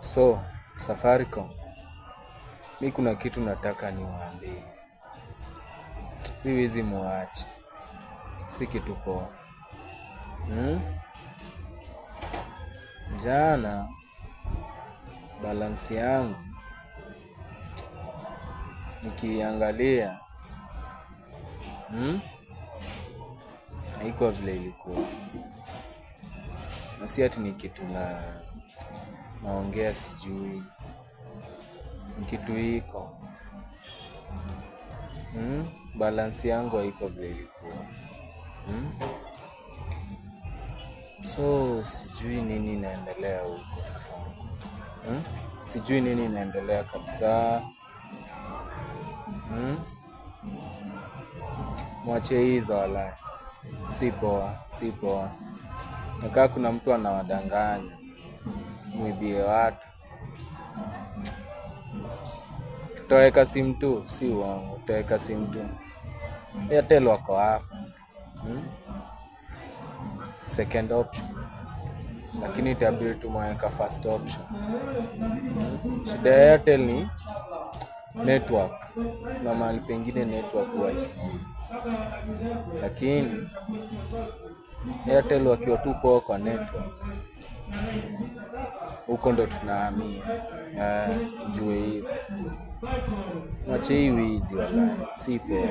So, Safaricom, mi kuna kitu nataka niwaambie. Hii wizi muache. Si kitu poa. Jana, balance yangu, nikiangalia, haikuwa vile ilikuwa. Na si ati ni kitu naongea sijui. Ni kitu iko. Balance yangu haiko vile ilikuwa. So, sijui nini inaendelea huko Safaricom. Sijui nini inaendelea kabisa. Mwache hizo walai. Si poa, si poa. Nakaa kuna mtu anawadanganya. Muibie watu. Tutaweka simu tu, si uongo. Tutaweka simu tu. Airtel wako hapa. Second option. Lakini itabidi tumeweka first option. Shida ya Airtel ni network. Na mahali pengine network wise. Lakini Airtel wakiwa tu poa kwa network, huko ndo tunahamia. Jue hivyo. Mwache hii wizi walai. Si poa.